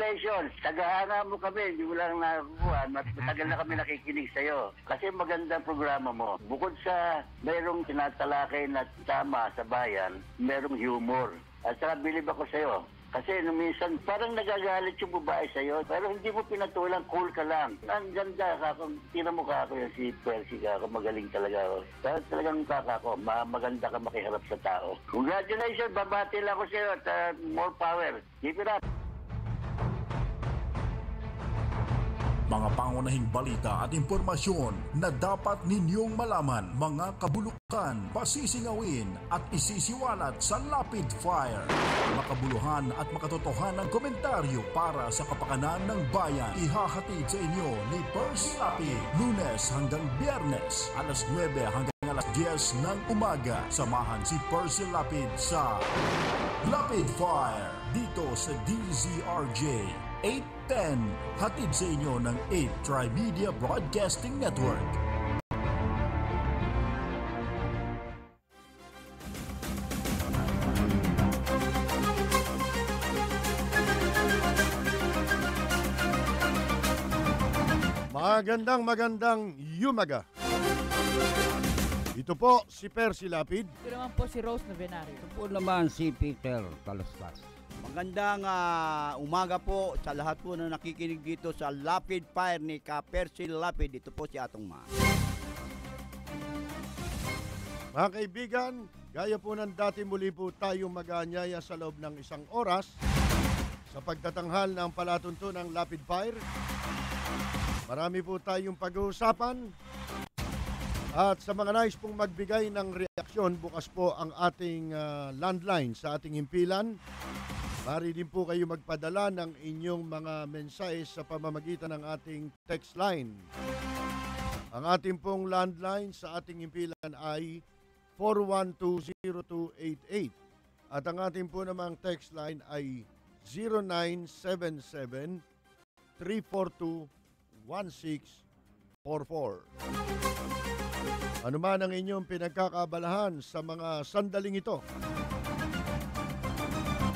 Congratulations! Tagahanga mo kami, hindi mo lang nakukuha. Matagal na kami nakikinig sa'yo. Kasi magandang programa mo. Bukod sa mayroong tinatalakay na tama sa bayan, mayroong humor. At saka bilib ako sa'yo. Kasi nung minsan, parang nagagalit yung babae sa'yo, pero hindi mo pinatulang, cool ka lang. Ang ganda ka, kung tinamukha ko yung si Percy ka, magaling talaga ako. Talagang kaka ko, maganda ka makiharap sa tao. Congratulations, babati lang ako sa'yo at more power. Keep it up. Mga pangunahing balita at impormasyon na dapat ninyong malaman, mga kabulukan, pasisingawin at isisiwalat sa Lapid Fire. Makabuluhan at makatotohanang komentaryo para sa kapakanan ng bayan. Ihahatid sa inyo ni Percy Lapid, Lunes hanggang Biyernes, alas 9 hanggang alas 10 ng umaga. Samahan si Percy Lapid sa Lapid Fire dito sa DZRJ 810, hatid sa inyo ng 8 Trimedia Broadcasting Network. Magandang yumaga. Ito po si Percy Lapid. Ito naman po si Rose Novenario. Ito po naman si Peter Talastas. Magandang umaga po sa lahat po na nakikinig dito sa Lapid Fire ni Percy Lapid. Ito po si Atong Ma. Mga kaibigan, gaya po ng dati, muli po tayong mag-aanyaya sa loob ng isang oras sa pagtatanghal ng palatuntunang Lapid Fire. Marami po tayong pag-uusapan. At sa mga nais pong magbigay ng reaksyon, bukas po ang ating landline sa ating himpilan. Maaari din po kayo magpadala ng inyong mga mensahe sa pamamagitan ng ating text line. Ang ating pong landline sa ating himpilan ay 4120288 at ang ating po namang text line ay 0977-342-1644. Ano man ang inyong pinagkakaabalahan sa mga sandaling ito,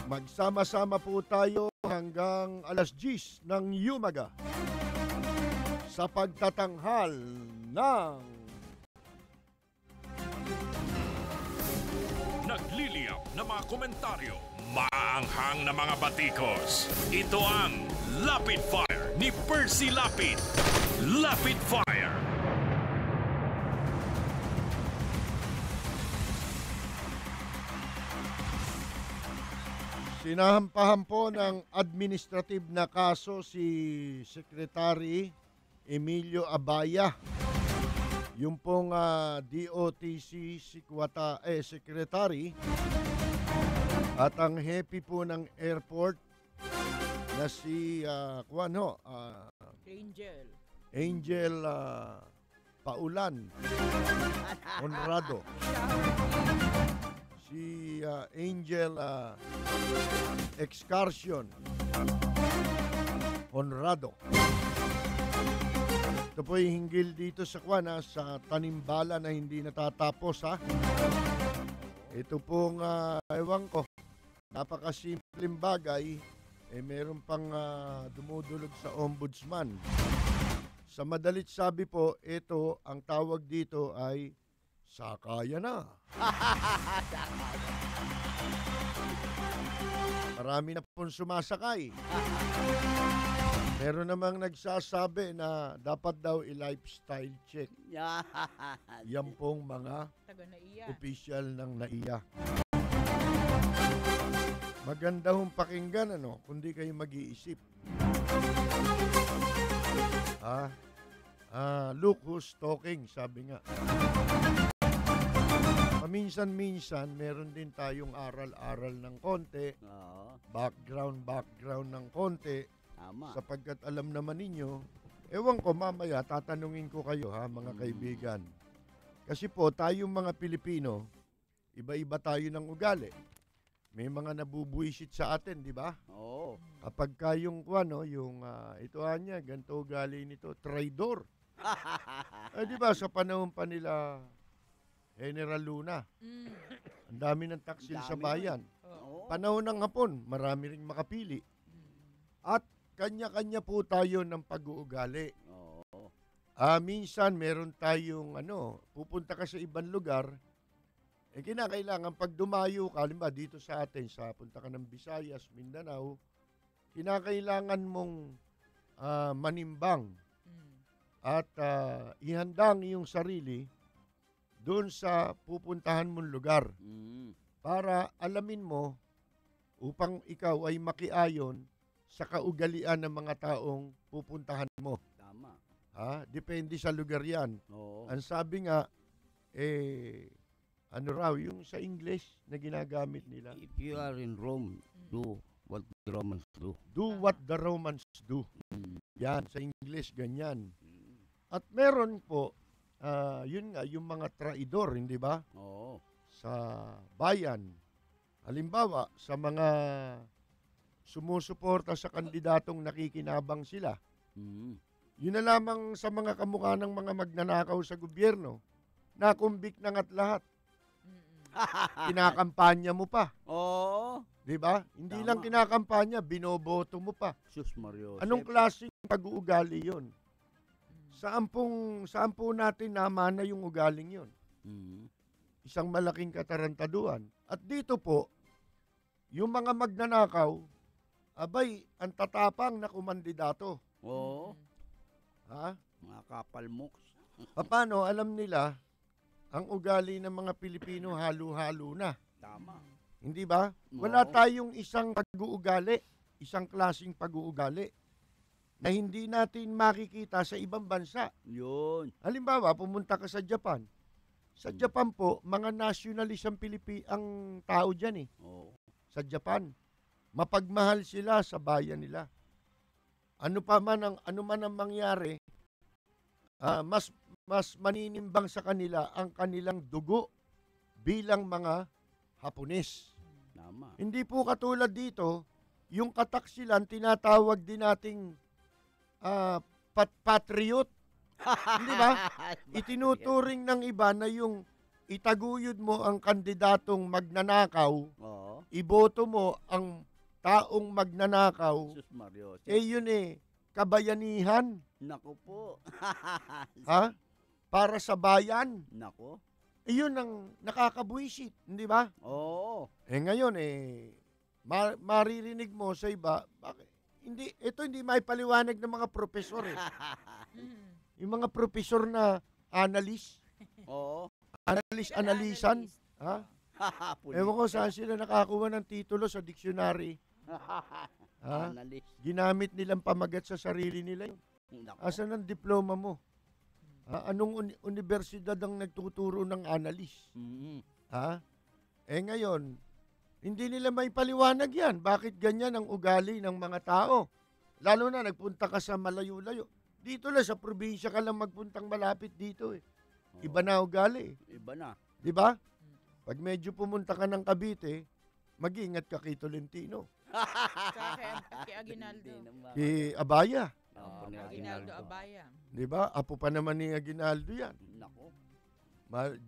magsama-sama po tayo hanggang alas 10 ng umaga sa pagtatanghal ng nagliliyap na mga komentaryo, maanghang na mga batikos. Ito ang Lapid Fire ni Percy Lapid. Lapid Fire. Sinahampahan po ng administrative na kaso si Secretary Emilio Abaya. Yung pong DOTC Secretary at ang hepe po ng airport na si Angel Paulan Honrado. Si Angel Excursion Honrado. Ito po yung hinggil dito sa sa tanimbala na hindi natatapos Ito pong ewan ko, napakasimpleng bagay, meron pang dumudulog sa ombudsman. Sa madalit sabi po, ito ang tawag dito ay sakaya na. Marami na pong sumasakay. Meron namang nagsasabi na dapat daw i-lifestyle check. Yan pong mga opisyal ng NAIA. Maganda hong pakinggan, kundi kayo mag-iisip. Look who's talking, sabi nga. Paminsan-minsan, meron din tayong aral-aral ng konti, background ng konti, sapagkat alam naman ninyo, ewan ko mamaya, tatanungin ko kayo mga kaibigan. Kasi po, tayong mga Pilipino, iba-iba tayo ng ugali. May mga nabubuisit sa atin, di ba? Oo. Kapag kayong ito niya, ganito ugali nito, traidor. Di ba, sa panahon pa nila, General Luna. Ang dami ng taksil sa bayan. Panahon ng Hapon, marami ring makapili. At kanya-kanya po tayo ng pag-uugali. Oo. Minsan meron tayong pupunta ka sa ibang lugar, kinakailangan pag dumayo ka, halimbawa dito sa atin, punta ka ng Visayas, Mindanao, kinakailangan mong manimbang at ihanda ang iyong sarili doon sa pupuntahan mong lugar para alamin mo upang ikaw ay makiayon sa kaugalian ng mga taong pupuntahan mo. Tama. Depende sa lugar yan. Oo. Ang sabi nga, yung sa English na ginagamit nila, If you are in Rome, do what the Romans do. do what the Romans do. Mm. Yan, sa English, ganyan. At meron po, yun nga, yung mga traidor, hindi ba? Oo. Sa bayan. Halimbawa, sa mga sumusuporta sa kandidatong nakikinabang sila. Mm. Yun na lamang sa mga kamukha ng mga magnanakaw sa gobyerno. Nakumbik na nga't lahat. Kinakampanya mo pa. Oo. Di ba? Hindi Tama. lang kinakampanya, binoboto mo pa. Sus Mario. Anong klaseng pag-uugali yun? Saan po natin namana yung ugaling yun? Mm. Isang malaking katarantaduan. At dito po, yung mga magnanakaw, abay, ang tatapang na kumandidato. Oo. Ha? Mga kapalmoks. Paano alam nila ang ugali ng mga Pilipino halo-halo na? Tama. Hindi ba? Wala Oo. tayong isang pag-uugali, isang klaseng pag-uugali na hindi natin makikita sa ibang bansa. Yun. Halimbawa, pumunta ka sa Japan. Sa Japan po, mga nationalist ang tao dyan eh. Oo. Sa Japan. Mapagmahal sila sa bayan nila. Ano man ang mangyari, mas maninimbang sa kanila ang kanilang dugo bilang mga Hapones. Tama. Hindi po katulad dito, yung kataksilan tinatawag din nating patriot. Hindi ba? Itinuturing ng iba na yung itaguyod mo ang kandidatong magnanakaw, Oo. iboto mo ang taong magnanakaw, Sus Mario. yun kabayanihan, Nako po. ha? Para sa bayan. Nako. Yun ang nakakabuisit, hindi ba? Oo. Ngayon maririnig mo sa iba, hindi may paliwanag ng mga profesor eh. Yung mga profesor na analyst, Oo. analisan, ha? Ewan ko saan sila nakakuha ng titulo sa dictionary. Ha? Analyst. Ginamit nilang pamagat sa sarili nila. Nako. Asan ang diploma mo? Anong universidad ang nagtuturo ng analyst? Mm. Ha? Ngayon, hindi nila may paliwanag yan. Bakit ganyan ang ugali ng mga tao? Lalo na nagpunta ka sa malayo-layo. Dito lang sa probinsya ka lang magpuntang malapit dito eh. Iba na ugali eh. Iba na. Di ba? Pag medyo pumunta ka ng Cavite, mag-ingat ka kay Tolentino. Kay Aguinaldo. Kay Abaya. Oo, ni Aguinaldo Abaya. Di ba? Apo pa naman ni Aguinaldo yan. Nako.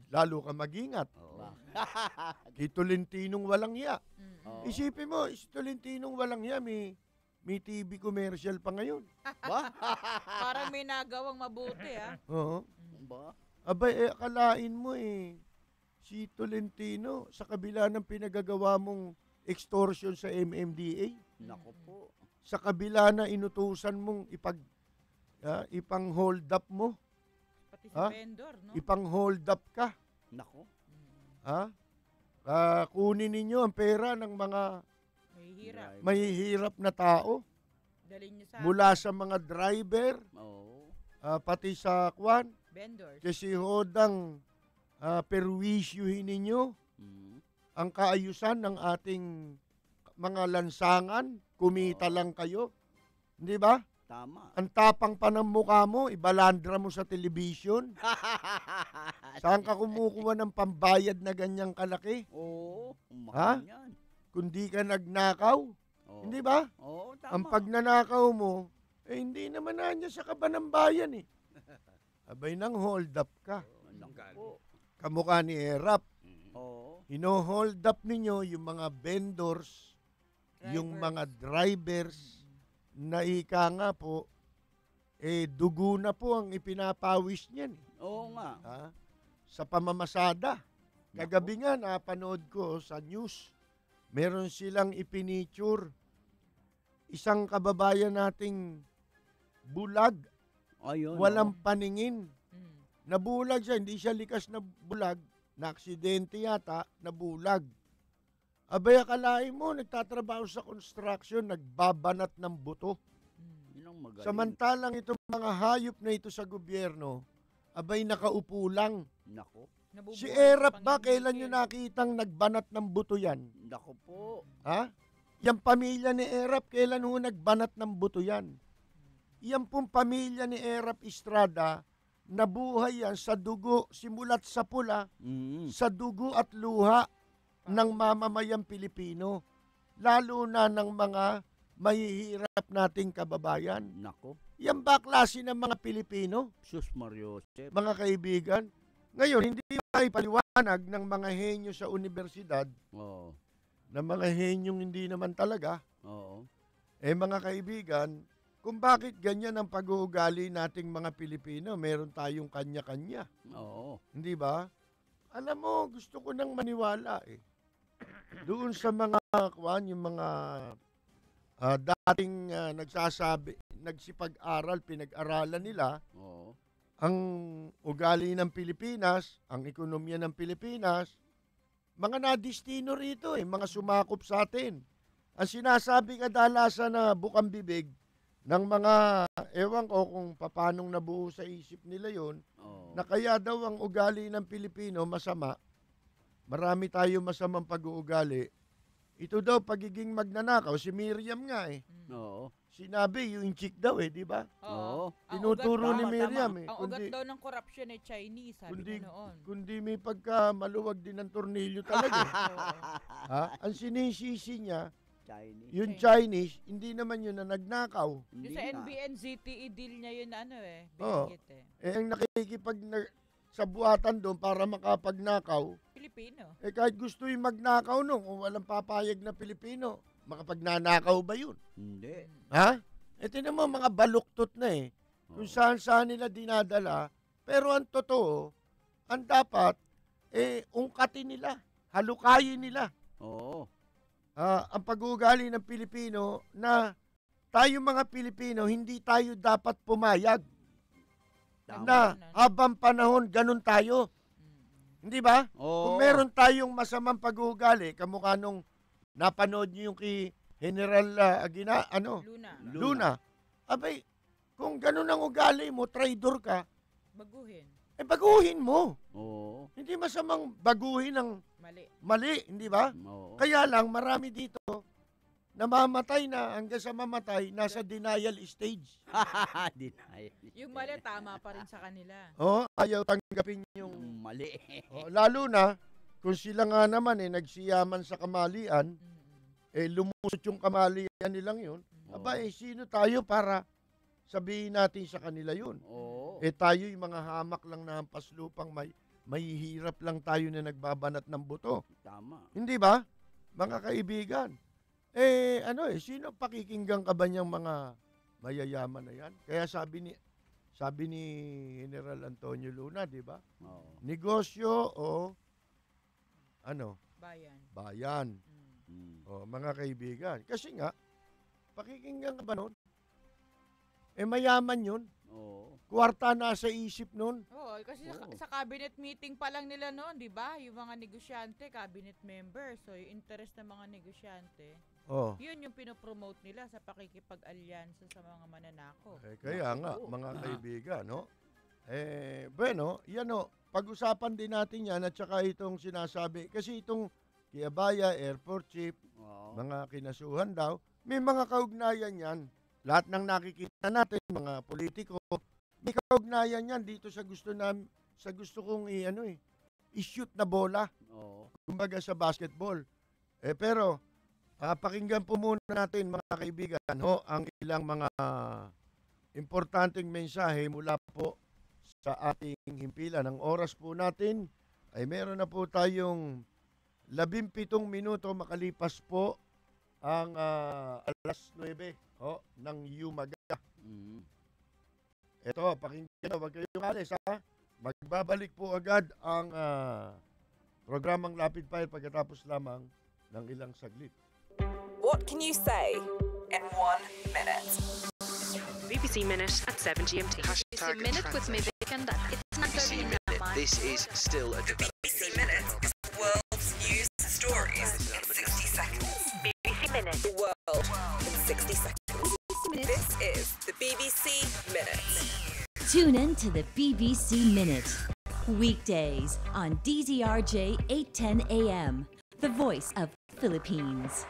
Lalo ka mag-ingat. Oo. Kay Tolentinong walang ya. Oo. Isipin mo, si Tolentinong walang ya, may TV commercial pa ngayon. Ba? Parang may nagawang mabuti, ha? Oo. Ba? Abay, akalain mo si Tolentino, sa kabila ng pinagagawa mong extortion sa MMDA, Nako po. sa kabila na inutusan mong ipang-hold up mo, Pati si Ha? vendor, no? ipang-hold up ka, Nako. ha? Kunin ninyo ang pera ng mga May hirap. mahihirap na tao, Dalhin nyo sa mula sa mga driver, Oo. pati sa vendors. kasi hodang perwisyuhin ninyo Mm. ang kaayusan ng ating mga lansangan, kumita lang kayo. Hindi ba? Tama. Ang tapang pa ng mukha mo, ibalandra mo sa television. Saan ka kumukuha ng pambayad na ganyang kalaki? Oo. Ha? Mahal yan. Kundi ka nagnakaw. Oo. Hindi ba? Oo, tama. Ang pagnanakaw mo, hindi naman nanya sa kaba ng bayan eh. Abay nang hold up ka. Nako po. Kamukha ni Erap. Oo. Hino-hold up ninyo yung mga vendors, yung Drivers. mga drivers, na ika nga po, dugo na po ang ipinapawis niyan. Oo nga. Ha? Sa pamamasada. Kagabi nga, napanood ko sa news, meron silang ipiniture. Isang kababayan nating bulag, Ayun. walang paningin. Mm. Nabulag siya, hindi siya likas na bulag, na aksidente yata, nabulag. Abay, akalain mo, nagtatrabaho sa construction, nagbabanat ng buto. Yun ang magaling. Samantalang itong mga hayop na ito sa gobyerno, abay, nakaupo lang. Nako. Nabubuhay Si sa Erap ba, pangingigil. kailan nyo nakitang nagbanat ng buto yan? Nako po. Ha? Yang pamilya ni Erap, kailan ho nagbanat ng buto yan? Yan pong pamilya ni Erap Estrada, nabuhay yan sa dugo, simulat sa pula, sa dugo at luha ng mamamayang Pilipino. Lalo na ng mga mahihirap nating kababayan. Nako. Yan ba klase ng mga Pilipino, Sus Mario Joseph. mga kaibigan? Ngayon, hindi may paliwanag ng mga henyo sa universidad, Oo. na mga henyong hindi naman talaga, Oo. mga kaibigan, kung bakit ganyan ang pag-uugali nating mga Pilipino, meron tayong kanya-kanya. Oo. Hindi ba? Alam mo, gusto ko nang maniwala Doon sa mga, yung mga dating nagsasabi, nagsipag-aral, pinag-aralan nila, Oo. ang ugali ng Pilipinas, ang ekonomiya ng Pilipinas, mga nadistino rito mga sumakop sa atin. Ang sinasabi kadalasan na bukang bibig ng mga, ewan ko kung papanong nabuo sa isip nila yon, Oo. na kaya daw ang ugali ng Pilipino masama, marami tayo masamang pag-uugali. Ito daw pagiging magnanakaw, si Miriam nga Oo. sinabi yung chick daw di ba? Oo. Ang Tinuturo ugat ni daw- Miriam Ang ugat kundi, daw ng corruption ay Chinese, sabi kundi, niya noon. kundi may pagka maluwag din ng tornilyo talaga. Oo. Ha? Ang sinisisi niya, Chinese. yung Chinese, hindi naman yun na nagnakaw. Yung Hindi sa nga. NBN ZTE deal niya yun na Oo. binigit Ang sa buhatan doon para makapagnakaw, Pilipino. kahit gusto yung magnakaw nung, kung walang papayag na Pilipino, makapagnanakaw ba yun? Hindi. Ha? Tinan mo, mga baluktot na kung Oo. saan nila dinadala, pero ang totoo, ang dapat, ungkatin nila, halukayin nila. Oo. Ang pag-uugali ng Pilipino na tayo mga Pilipino, hindi tayo dapat pumayag Tama. na habang panahon, ganun tayo. Hindi ba? Oo. Kung meron tayong masamang pag-uugali, kamukha nung napanood niyo yung kay General Luna. Luna. Abay, kung ganun ang ugali mo, traidor ka, Baguhin. baguhin mo. Oo. Hindi masamang baguhin ang Mali. mali, hindi ba? Oo. Kaya lang, marami dito, namamatay na, hanggang sa mamatay, nasa denial stage. Denial. Yung mali, tama pa rin sa kanila. Ayaw tanggapin yung... Yung mali. lalo na, kung sila nga naman nagsiyaman sa kamalian, lumusot yung kamalian nilang yun, aba sino tayo para sabihin natin sa kanila yun? Oo. Tayo yung mga hamak lang na hampas lupang may hirap lang tayo na nagbabanat ng buto. Tama. Hindi ba? Mga kaibigan. Sino pakikinggan ka ba niyang mga mayayaman na yan? Kaya sabi ni General Antonio Luna, di ba? Oo. Negosyo o Bayan. bayan. Mm. Mga kaibigan. Kasi nga, pakikinggan ka ba nun? Mayaman yun. Oo. Kwarta na sa isip nun. Oo, kasi Oo. sa cabinet meeting pa lang nila noon, 'di ba? Yung mga negosyante, cabinet members, so yung interest ng mga negosyante, Oh. yun yung pinopromote nila sa pakikipag-alyansa sa mga mananako. Kaya nga, Naku. mga kaibigan, no? Bueno, yan pag-usapan din natin yan at saka itong sinasabi. Kasi itong Kiabaya, Airport Chief, Oo. mga kinasuhan daw, may mga kaugnayan yan. Lahat ng nakikita natin, mga politiko, may kaugnayan yan dito sa gusto kong i-shoot na bola, Oo. kumbaga sa basketball. Pero, pakinggan po muna natin mga kaibigan, ang ilang mga importanteng mensahe mula po sa ating himpilan. Ang oras po natin ay meron na po tayong 17 minuto makalipas po ang alas 9. ng Yumaga. Mm. Ito, pakinggan nyo, wag kayong alis ha. Magbabalik po agad ang programang Rapid Fire pagkatapos lamang ng ilang saglit. What can you say in 1 minute? BBC Minute at 7 GMT. BBC Minute with me, Vikanda. It's not BBC Minute. This is still a debate. BBC Minute is the world's news stories in 60 seconds. BBC Minute. The world in 60 seconds. This is the BBC Minute. Tune in to the BBC Minute. Weekdays on DZRJ 810 AM. The voice of Philippines.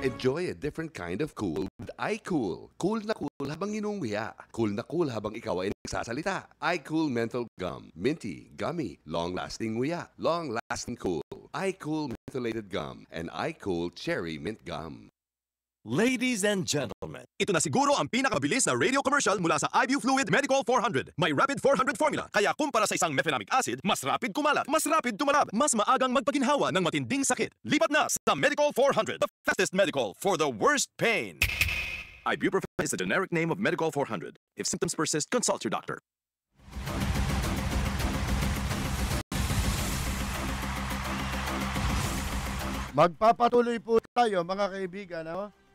Enjoy a different kind of cool with iCool. Cool na cool habang inuunguya. Cool na cool habang ikaw ay nagsasalita. iCool Menthol Gum. Minty, gummy, long-lasting nguya. Long-lasting cool. iCool Mentholated Gum and iCool Cherry Mint Gum. Ladies and gentlemen, ito na siguro ang pinakamabilis na radio commercial mula sa iBu Fluid Medical 400. May Rapid 400 formula, kaya kumpara sa isang mefenamic acid, mas rapid kumalat, mas rapid tumalab, mas maagang magpaginhawa ng matinding sakit. Lipat na sa Medical 400, the fastest medical for the worst pain. Ibuprofen is the generic name of Medical 400. If symptoms persist, consult your doctor. Magpapatuloy po tayo mga kaibigan.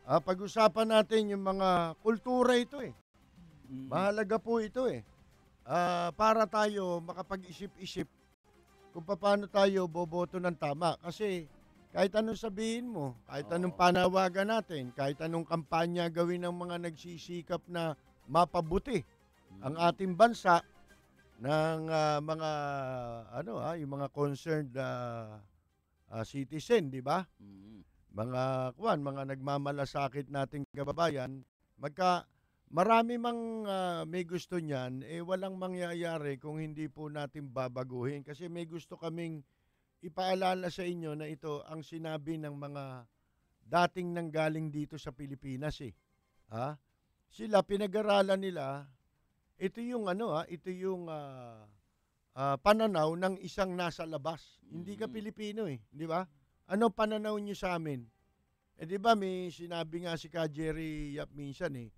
Pag-usapan natin yung mga kultura ito eh. Mahalaga po ito eh. Para tayo makapag-isip-isip kung paano tayo boboto ng tama. Kasi kahit anong sabihin mo, kahit anong panawagan natin, kahit anong kampanya gawin ng mga nagsisikap na mapabuti ang ating bansa ng mga yung mga concerned citizen, di ba? Mga nagmamalasakit nating kababayan, marami mang may gusto niyan, walang mangyayari kung hindi po natin babaguhin. Kasi may gusto kaming ipaalala sa inyo na ito ang sinabi ng mga dating nanggaling dito sa Pilipinas eh. Sila, pinag-aralan nila, ito yung pananaw ng isang nasa labas. Hindi ka Pilipino eh, di ba? Ano pananaw niyo sa amin? Di ba may sinabi nga si Ka Jerry Yap minsan eh.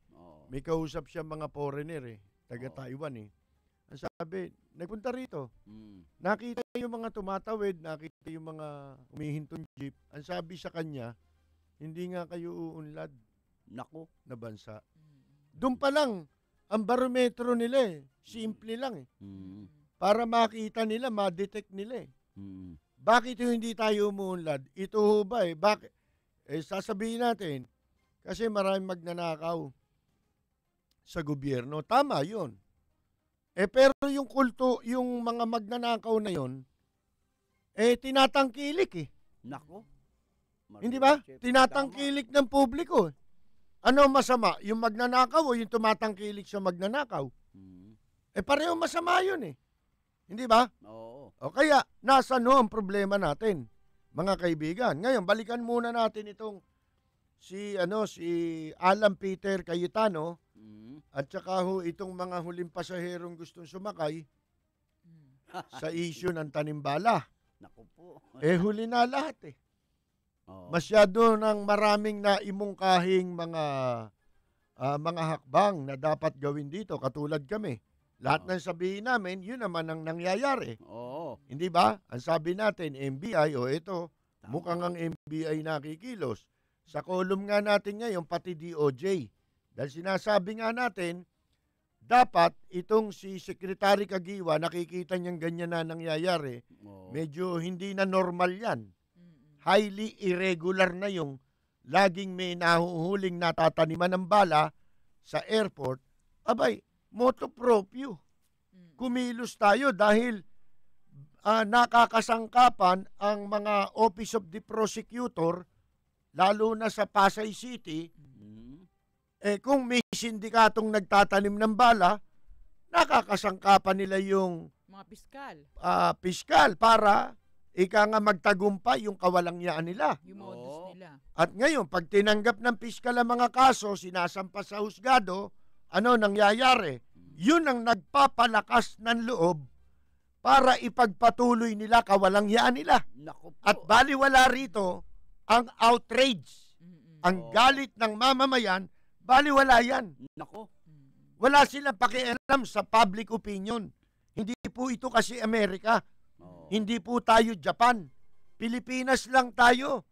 May kausap siya mga foreigner eh, taga Taiwan eh. Ang sabi, nagpunta rito. Nakita yung mga tumatawid, nakita yung mga umihintong jeep. Ang sabi sa kanya, hindi nga kayo uunlad. Nako. Na bansa. Doon pa lang, ang barometro nila eh. Simple lang eh. Para makita nila, ma-detect nila eh. Bakit hindi tayo umuunlad? Ito ho ba eh? Bakit? Sasabihin natin, kasi maraming magnanakaw sa gobyerno. Tama yun. Pero yung kulto, yung mga magnanakaw na yun, tinatangkilik eh. Nako. Hindi ba? Tinatangkilik ng publiko eh. Ano masama? Yung magnanakaw o yung tumatangkilik sa magnanakaw? Pareho masama yun eh. Hindi ba? Oo. O kaya, nasaan ho ang problema natin, mga kaibigan? Ngayon, balikan muna natin itong si Alan Peter Cayetano at saka ho itong mga huling pasaherong gustong sumakay sa issue ng Tanimbala. Naku po. Huli na lahat eh. Masyado ng maraming naimungkahing mga hakbang na dapat gawin dito, katulad kami. Lahat ng sabihin namin, yun naman ang nangyayari. Hindi ba? Ang sabi natin, NBI, ito, mukhang ang NBI nakikilos. Sa column nga natin ngayon, pati DOJ. Dahil sinasabi nga natin, dapat itong si Secretary Kagiwa, nakikita niyang ganyan na nangyayari, medyo hindi na normal yan. Highly irregular na yung laging may nahuhuling natataniman ng bala sa airport. Abay, moto proprio. Kumilos tayo dahil nakakasangkapan ang mga Office of the Prosecutor, lalo na sa Pasay City, kung may sindikatong nagtatanim ng bala, nakakasangkapan nila yung mga piskal. Piskal para ika nga magtagumpay yung kawalangyaan nila. Yung modus nila. At ngayon, pag tinanggap ng piskal ang mga kaso, sinasampas sa husgado, ano nangyayari? Yun ang nagpapalakas ng loob para ipagpatuloy nila kawalangyaan nila. At baliwala rito ang outrage. Ang galit ng mamamayan, baliwala yan. Wala silang pakialam sa public opinion. Hindi po ito kasi Amerika. Hindi po tayo Japan. Pilipinas lang tayo.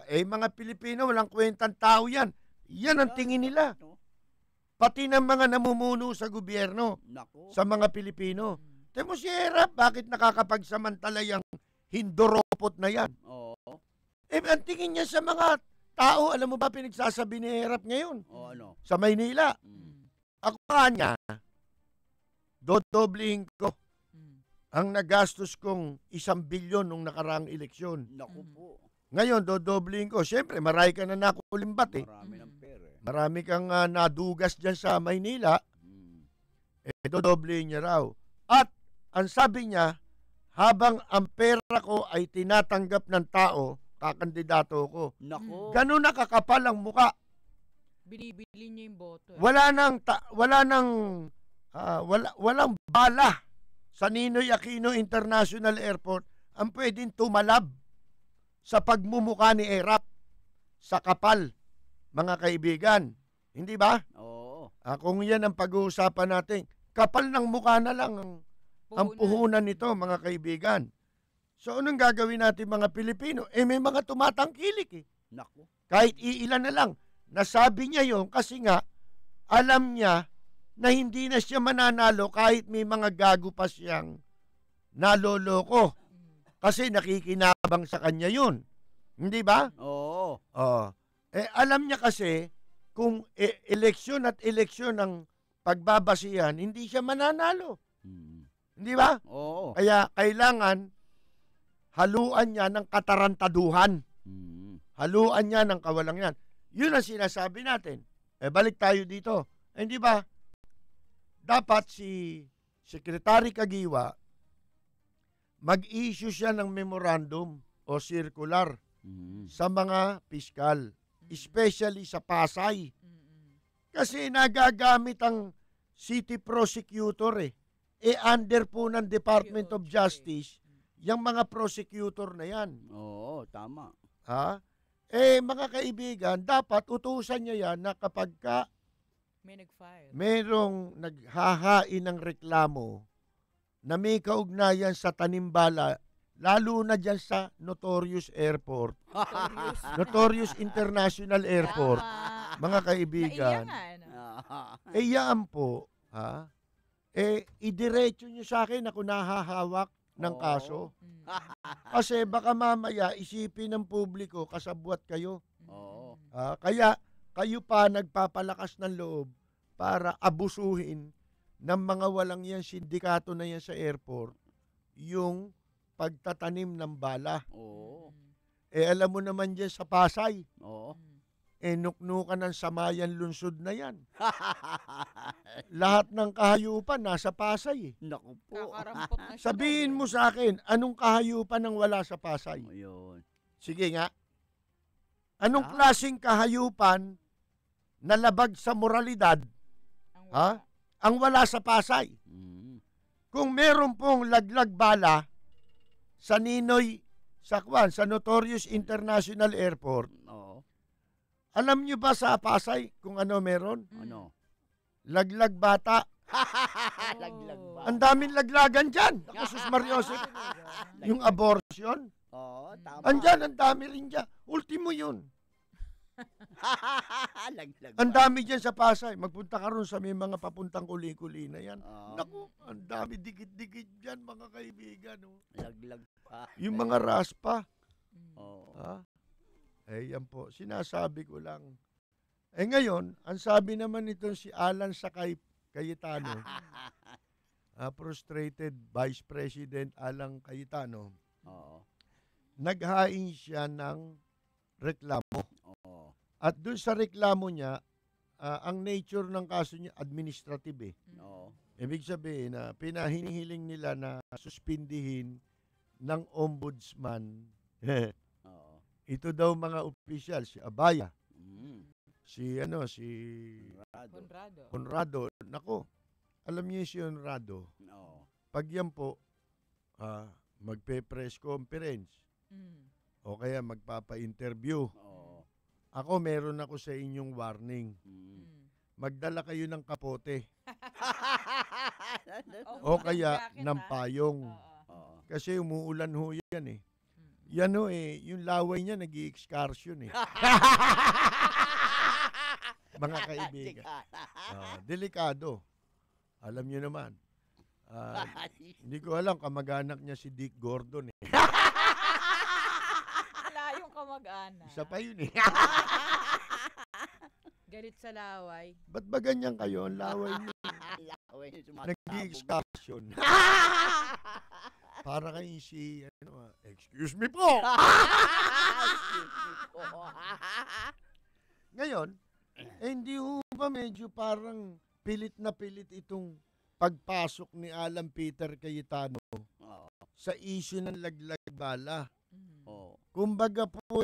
Mga Pilipino, walang kwentang tao yan. Yan ang tingin nila. Pati ng mga namumuno sa gobyerno, sa mga Pilipino. Temo si Erap, bakit nakakapagsamantala yung hindoropot na yan? Ang tingin niya sa mga tao, alam mo ba pinagsasabi ni Erap ngayon? Sa Maynila. Ako niya, dodoblihin ko ang nagastos kong 1 bilyon nung nakaraang eleksyon. Ngayon, dodoblihin ko. Siyempre, marami ka na nakulimbat Marami kang nadugas dyan sa Maynila. Dodoblihin niya raw. At, ang sabi niya, habang ang pera ko ay tinatanggap ng tao, kakandidato ko. Ganun nakakapal ang muka. Binibili niya yung boto. Walang bala sa Ninoy Aquino International Airport ang pwedeng tumalab sa pagmumuka ni Erap sa kapal, mga kaibigan. Hindi ba? Kung yan ang pag-uusapan natin, kapal ng mukha na lang ang puhunan nito, mga kaibigan. So, anong gagawin natin mga Pilipino? May mga tumatangkilik Kahit iilan na lang. Nasabi niya yun kasi nga, alam niya na hindi na siya mananalo kahit may mga gago pa siyang naloloko. Kasi nakikinabang sa kanya yun. Hindi ba? Alam niya kasi kung eleksyon at eleksyon ng pagbabasihan, hindi siya mananalo. Hindi ba? Kaya kailangan haluan niya ng katarantaduhan. Haluan niya ng kawalangan. Yun ang sinasabi natin. Balik tayo dito. Hindi ba? Dapat si Secretary Kagiwa mag-issue siya ng memorandum o circular sa mga piskal, especially sa Pasay. Kasi nagagamit ang city prosecutor under po ng Department of Justice yung mga prosecutor na yan. Tama. Mga kaibigan, dapat utusan niya yan na kapag merong naghahain ng reklamo na may kaugnayan sa tanimbala, lalo na dyan sa Notorious Airport, Notorious International Airport, mga kaibigan, yan po, idiretso niyo sa akin ako nahahawak ng kaso. Kasi baka mamaya isipin ng publiko kasabwat kayo. Kaya kayo pa nagpapalakas ng loob para abusuhin ng mga walang yan sindikato na yan sa airport yung pagtatanim ng bala. Alam mo naman dyan sa Pasay, nuknukan ng Samayan Lungsod na yan. Lahat ng kahayupan nasa Pasay. Naku po. Sabihin mo sa akin, anong kahayupan ang wala sa Pasay? Sige nga. Anong klaseng kahayupan na labag sa moralidad ang wala sa Pasay? Kung meron pong laglag bala sa Ninoy sa Notorious International Airport, alam nyo ba sa Pasay kung ano meron? Laglag bata. Ang daming laglagan dyan. Ako, Sus Mariosep. Yung abortion. Andyan, ang dami rin dyan. Ultimo yun. Ang dami dyan sa Pasay. Magpunta ka ron sa may mga papuntang kuli-kuli na yan. Naku, ang dami dikit-dikit dyan, mga kaibigan. Laglag pa. Yung mga raspa. Yan po, sinasabi ko lang. Ngayon, ang sabi naman nito si Alan Sakay Cayetano, frustrated Vice President Alan Cayetano, Oo. naghain siya ng reklamo. Oo. At dun sa reklamo niya, ang nature ng kaso niya, administrative eh. Oo. Ibig sabihin na pinahinihiling nila na suspindihin ng ombudsman. Oo. Ito daw mga opisyal, si Abaya, si Conrado. Conrado. Nako, alam niyo si Conrado. Oo. Pag yan po, magpe-press conference o kaya magpapa-interview. Oo. Ako, meron ako sa inyong warning. Magdala kayo ng kapote. O kaya ng payong. Kasi umuulan ho yan eh. Yan ho eh, yung laway niya nag-i-excursion eh. Mga kaibigan. Delikado. Alam niyo naman. Hindi ko alam, kamag-anak niya si Dick Gordon eh. Wala yung kamag-anak. Isa pa yun eh. Galit sa laway. Ba't ba ganyan kayo? Ang laway niyo. Nag-i-excursion. Para kayo si, excuse me po! Ngayon, hindi ho ba medyo parang pilit na pilit itong pagpasok ni Alan Peter Cayetano sa issue ng laglag bala? Kumbaga po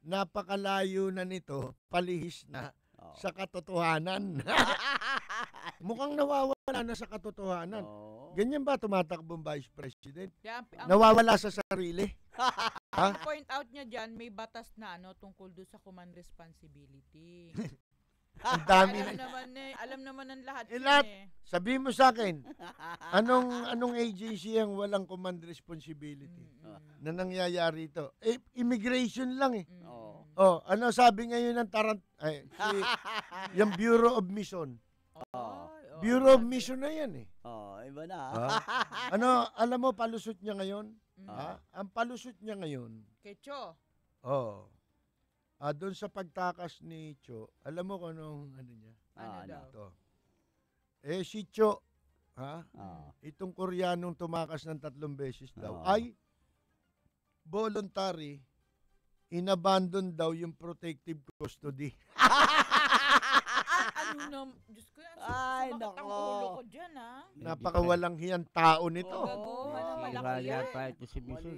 napakalayo na nito, palihis na sa katotohanan. Mukhang nawawala na sa katotohanan. Ganyan ba tumatakbong Vice President? Nawawala sa sarili? Ang point out niya dyan, may batas na tungkol doon sa command responsibility. Ang dami alam naman ng lahat. Lahat, sabihin mo sa akin, anong agency ang walang command responsibility na nangyayari ito? Immigration lang eh. Ano sabi ngayon ng yung Bureau of Mission? Bureau of Mission na yan eh. Iba na. Alam mo, palusot niya ngayon? Ang palusot niya ngayon. Kay Cho. Doon sa pagtakas ni Cho, alam mo kung anong niya? Daw? Si Cho, itong Koreanong tumakas ng 3 beses daw, ay voluntary, inabandon daw yung protective custody. Diyos ko yan. Ay, nako. Napakawalang hiyang tao nito. Malaki yata ito si Mission.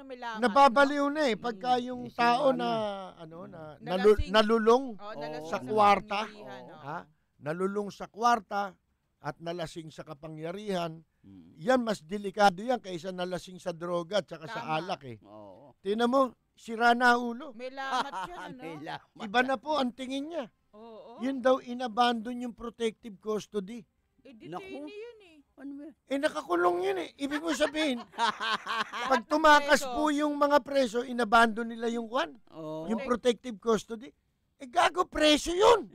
May langat. Nababaliw na eh. Pagka yung tao na, nalulong sa kwarta, nalulong sa kwarta at nalasing sa kapangyarihan, yan mas delikado yan kaysa nalasing sa droga at saka sa alak eh. Tingnan mo, sira na ulo. May langat yan, Iba na po ang tingin niya. Yun daw, inabandon yung protective custody. Detainee yun eh. Nakakulong yun eh. Ibig mo sabihin, pag tumakas po yung mga preso, inabandon nila yung yung protective custody. Gago, preso yun.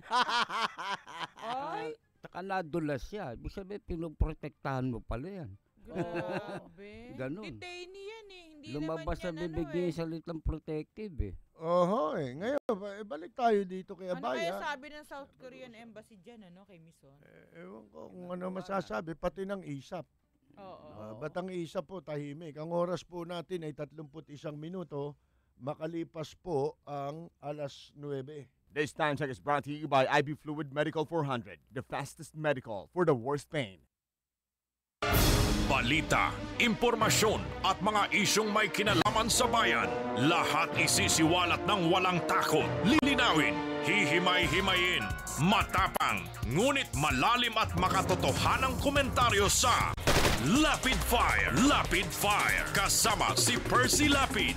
Ay. Taka nadulas siya. Ibig sabihin, pinoprotektahan mo pala yan. Grabe. Ganon. Detainee yan eh. Hindi lumabas sa naman yan bibig niya salitang protective eh. Ngayon, balik tayo dito kay Abaya. Ano kaya sabi ng South Korean Embassy dyan, kay Mission? Ewan ko kung ano masasabi, pati ng ISAP. Ba't ang ISAP po tahimik? Ang oras po natin ay 31 minuto, makalipas po ang alas 9. This time check is brought to you by IB Fluid Medical 400, the fastest medical for the worst pain. Balita, impormasyon at mga isyong may kinalaman sa bayan. Lahat isisiwalat ng walang takot. Lilinawin, hihimay-himayin, matapang, ngunit malalim at makatotohanang komentaryo sa Lapid Fire. Lapid Fire. Kasama si Percy Lapid.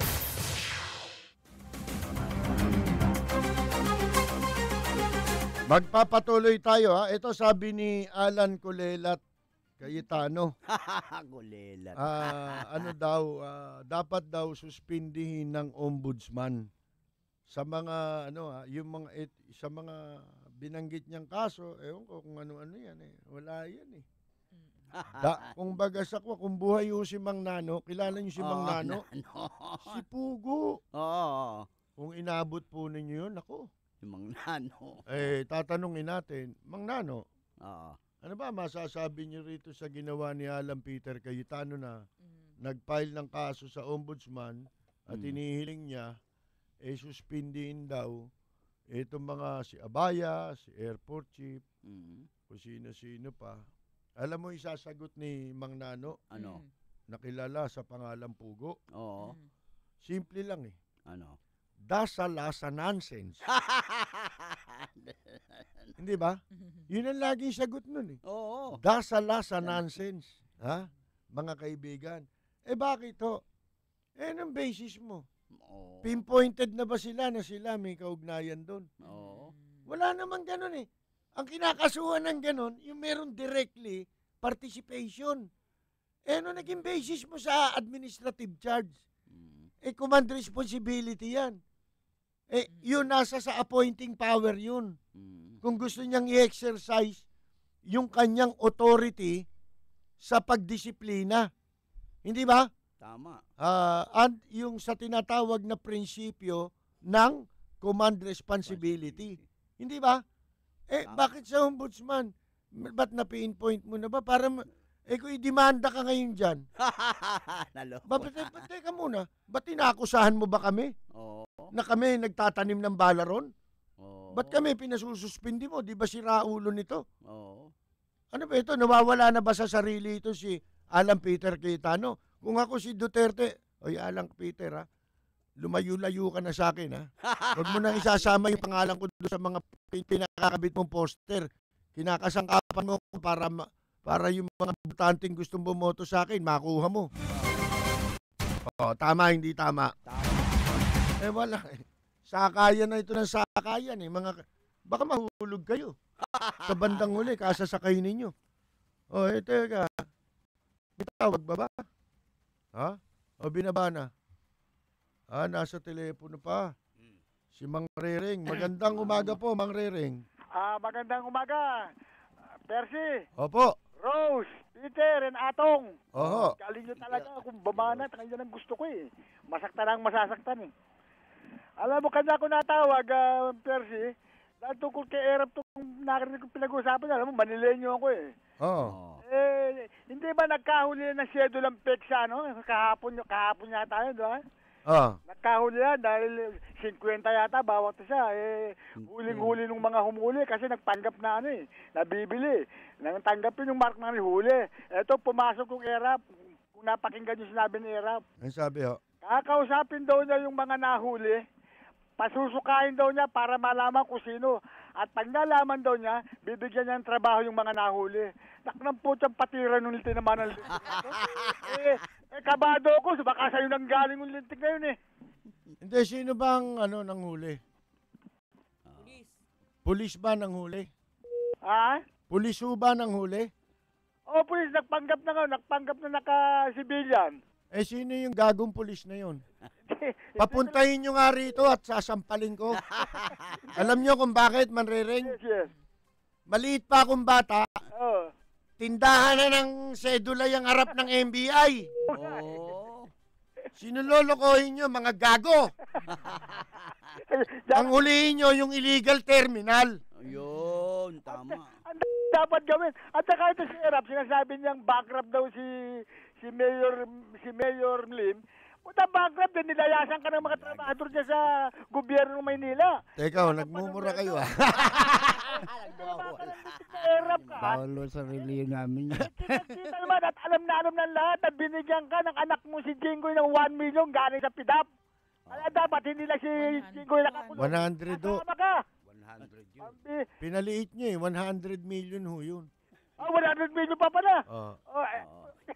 Magpapatuloy tayo ha. Ito sabi ni Alan Colelat Cayetano. Colelat. Dapat daw suspindihin ng ombudsman sa mga sa mga binanggit niyang kaso. Ewan ko kung ano-ano yan eh. Wala yan eh. Kung bagasak ko, kung buhay yung si Mang Nano, kilala niyo si Mang Nano? Si Pugo. Kung inabot po ninyo yun, ako. Si Mang Nano. Tatanungin natin, Mang Nano, Ano ba masasabi niyo rito sa ginawa ni Alan Peter Cayetano na nag-file ng kaso sa ombudsman at inihiling niya suspindihin daw itong mga si Abaya, si Airport Chief, kung sino-sino pa. Alam mo isasagot ni Mang Nano? Ano? Nakilala sa pangalang Pugo? Oo. Simple lang eh. Ano? Dasalasa nonsense. Hindi ba? Yun ang laging sagot nun eh. Oo. Dasalasa nonsense. Ha? Mga kaibigan. Bakit ho? Anong basis mo? Oo. Pinpointed na ba sila na sila may kaugnayan doon? Oo. Wala namang ganun eh. Ang kinakasuhan ng ganun, yung meron directly participation. Ano naging basis mo sa administrative charge? Command responsibility yan. Yun nasa sa appointing power yun. Kung gusto niyang i-exercise yung kanyang authority sa pagdisiplina. Hindi ba? Tama. At yung sa tinatawag na prinsipyo ng command responsibility. Hindi ba? Bakit sa ombudsman? Ba't na-pinpoint mo na ba? Para kung i-demanda ka ngayon dyan. Teka muna. Ba't inakusahan mo ba kami? Oo. Na kami nagtatanim ng balaron? Oo. Ba't kami pinasususpindi mo? Di ba si Raulo nito? Oo. Ano ba ito? Nawawala na ba sa sarili ito si Alan Peter Cayetano? Kung ako si Duterte, oy Alan Peter ha, lumayo-layo ka na sa akin ha. Huwag mo nang isasama yung pangalan ko doon sa mga pinakakabit mong poster. Kinakasangkapan mo para yung mga butanteng gustong bumoto sa akin, makuha mo. Tama, hindi tama. Wala eh. Sakayan na ito ng sakayan eh. Baka mahulog kayo. Sa bandang huli, kasasakay ninyo. Teka. Bitawag ba ba? Ha? Binaba na. Nasa telepono pa. Si Mang Rering. Magandang umaga po, Mang Rering. Magandang umaga. Percy. Opo. Rose, Peter, and Atong. Oho. Galing nyo talaga kung bamanat. Kanya ang gusto ko eh. Masaktan ang masasaktan eh. Alam mo, kanya ako natawag, Percy. Dahil tungkol kay Erap itong narinig kong pinag-usapan. Alam mo, Manileño ako eh. Oo. Hindi ba nagkahuli ng schedule ng PEXA, no? Kahapon yata yun, di ba? Nagkahuli yan dahil 50 yata bawat isa. Huling-huli ng mga humuli kasi nagtanggap na nabibili. Nang tanggapin yung mark na huli. Eto, pumasok yung Erap. Kung napakinggan yung sinabi ni Erap. Ang sabi ho? Kakausapin daw niya yung mga nahuli. Pasusukain daw niya para malaman kung sino. At pag nalaman daw niya, bibigyan niya ng trabaho yung mga nahuli. Naknang putyang patira nung lintik naman ng lintik. Kabado ko, baka sa'yo nang galing yung lintik na yun eh. Hindi, sino bang nanghuli? Pulis ba nanghuli? Ha? Pulis ba nanghuli? Pulis, nagpanggap na naka-civilian. Sino yung gagong pulis na yun? Papuntahin nyo nga rito at sasampalin ko. Alam nyo kung bakit, Manrereng? Yes. Maliit pa akong bata. Tindahan na ng sedula yung harap ng NBI. Sinulolokohin nyo, mga gago. Ang hulihin nyo yung illegal terminal. Ayun, tama. Ang dapat gawin. At saka ito si Erap, sinasabi niyang bankrupt daw si Mayor Lim. Punta bankrupt din, nilayasan ka ng mga trabahador dyan sa gobyerno ng Maynila. Teka, nagmumura kayo ah. Erap ka. Bawalo sa reliyon namin yan. Kita naman at alam ng lahat na binigyan ka ng anak mo si Jinggoy ng 1 million galing sa PIDAP. Kaya dapat hindi lang si Jinggoy nakakulong. 100 do. Kasama ka. 100 yun. Pinaliit nyo 100 million ho yun. 100 million pa pala.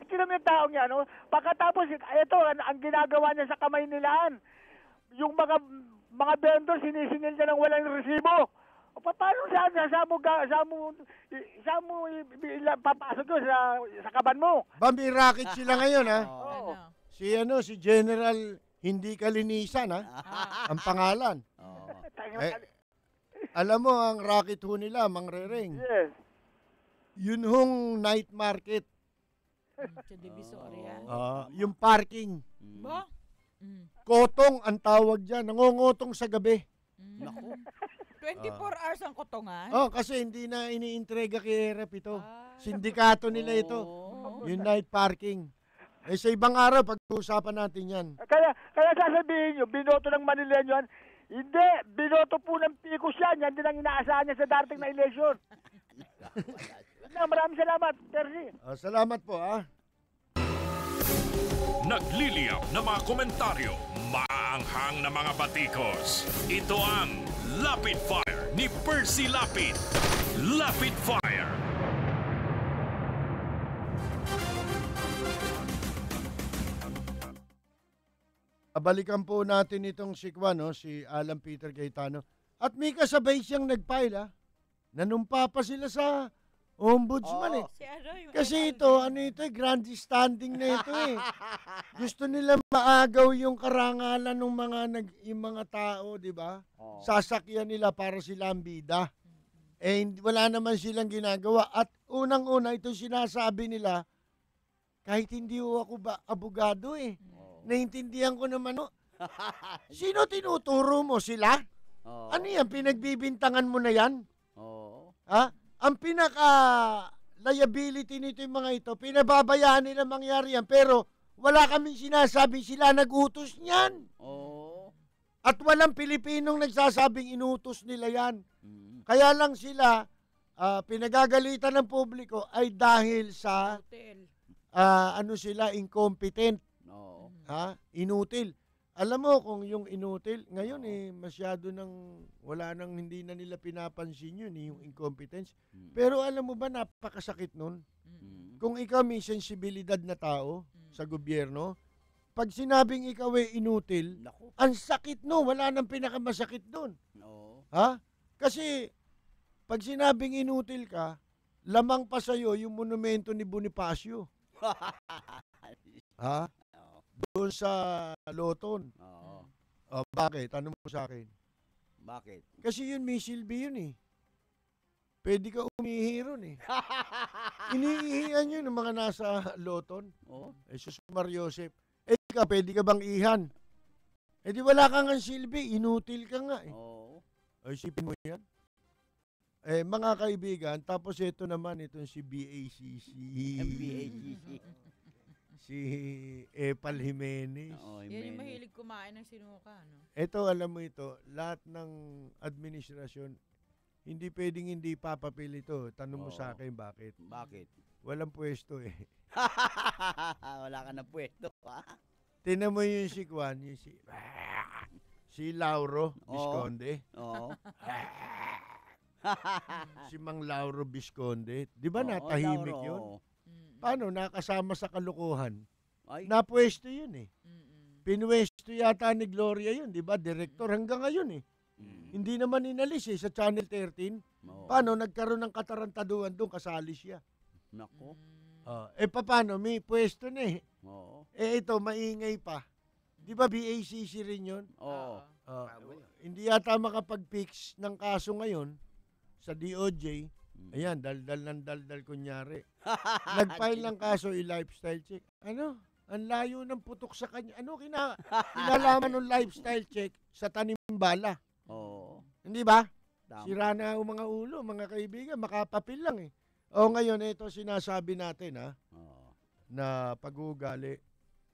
Sino yung taong yan, no? Pagkatapos, ito, ang ginagawa niya sa kamay nilaan, yung mga vendor, sinisingil niya ng walang resibo. Paano papasok yun sa kaban mo? May racket sila ngayon, ha? Si General Hindi Kalinisan, ha? Ang pangalan. Alam mo, ang racket ho nila, Mang Rereng. Yes. Yun hong night market. Sa Divisoria. Yung parking. Ba? Kotong ang tawag dyan. Nangongotong sa gabi. Naku. 24 hours ang kotongan? Kasi hindi na iniintrega kay Rep ito. Sindikato nila ito. Yung night parking. Sa ibang araw, pag-uusapan natin yan. Kaya sasabihin nyo, binoto ng Manileño yan. Hindi, binoto po ng Picos yan. Yan din ang inaasahan niya sa darating na eleksyon. Maraming salamat, Terzi. Salamat po, Nagliliyap na mga komentaryo, maanghang na mga batikos. Ito ang Lapid Fire ni Percy Lapid. Lapid Fire. Balikan po natin itong si Alan Peter Cayetano. At may kasabay siyang nag-file, nanumpa pa sila sa ombudsman Kasi ito, grandstanding na ito Gusto nila maagaw yung karangalan ng mga tao, di ba? Sasakyan nila para sila ang bida. Wala naman silang ginagawa. At unang-una, ito sinasabi nila, kahit hindi ako abogado naintindihan ko naman Sino tinuturo mo? Sila? Ano yan? Pinagbibintangan mo na yan? Ang pinaka-liability nito yung mga ito, pinababayaan nila mangyari yan, pero wala kaming sinasabi sila nag-utos niyan. At walang Pilipinong nagsasabing inutos nila yan. Kaya lang sila, pinagagalitan ng publiko ay dahil sa, sila, incompetent. Inutil. Alam mo kung yung inutil, ngayon masyado hindi na nila pinapansin yun, yung incompetence. Pero alam mo ba, napakasakit nun? Kung ikaw may sensibilidad na tao sa gobyerno, pag sinabing ikaw inutil, ang sakit wala nang pinakamasakit dun. Kasi, pag sinabing inutil ka, lamang pa sa'yo yung monumento ni Bonifacio. Doon sa Loton. Bakit? Tanong mo sa akin. Bakit? Kasi yun, may silbi yun Pwede ka umihi ron Iniihihan yun ng mga nasa Loton. Jesus Mariosep. Ikaw, pwede ka bang ihan? Di wala kang ang silbi. Inutil ka nga isipin mo yan. Mga kaibigan, tapos ito naman, itong si BACC. Si Epal Jimenez. Yan yung mahilig kumain ng sinuka, Ito, alam mo ito, lahat ng administrasyon, hindi pwedeng hindi papapil ito. Tanong mo sa akin, bakit? Bakit? Walang pwesto Wala ka na pwesto, Tinan mo yung si Kwan, si Lauro Visconde. Si Mang Lauro Visconde. Di ba natahimik yun? Paano? Nakasama sa kalukuhan. Napwesto yun Pinwesto yata ni Gloria yun, di ba? Direktor hanggang ngayon Hindi naman inalis sa Channel 13. Paano? Nagkaroon ng katarantaduhan doon, kasali siya. Nako. Paano? May pwesto na ito, maingay pa. Di ba BACC rin yun? Hindi yata makapag-fix ng kaso ngayon sa DOJ. Ayan, daldal kunyari. Nag-file ng kaso, i-lifestyle check. Ang layo ng putok sa kanya. Kinalaman ng lifestyle check sa tanimbala. Hindi ba? Sira na ang mga ulo, mga kaibigan, makapapil lang ngayon, ito sinasabi natin na pag-uugali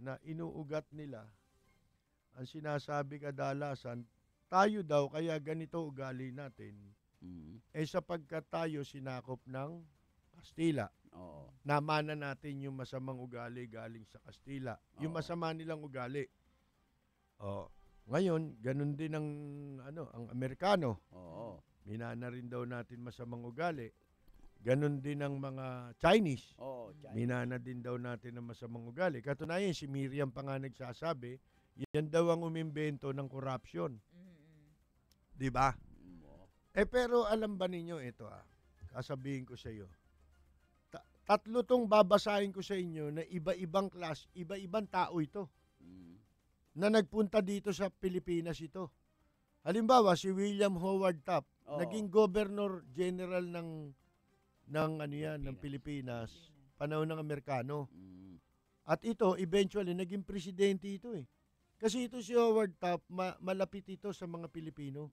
na inuugat nila. Ang sinasabi kadalasan, tayo daw, kaya ganito ugali natin. Sapagkat tayo sinakop ng Kastila. Namana natin yung masamang ugali galing sa Kastila. Yung masama nilang ugali. Ngayon, ganun din ang Amerikano. Minana rin daw natin masamang ugali. Ganun din ang mga Chinese. Minana din daw natin ang masamang ugali. Katunayan, si Miriam pa nga nagsasabi, yan daw ang umimbento ng corruption. Di ba? Pero alam ba ninyo ito sasabihin ko sa iyo. Tatlo tong babasahin ko sa inyo na iba-ibang class, iba-ibang tao ito. Na nagpunta dito sa Pilipinas ito. Halimbawa, si William Howard Taft, naging Governor General ng Pilipinas, panahon ng Amerikano. At ito, eventually, naging presidente ito Kasi ito si Howard Taft, malapit ito sa mga Pilipino.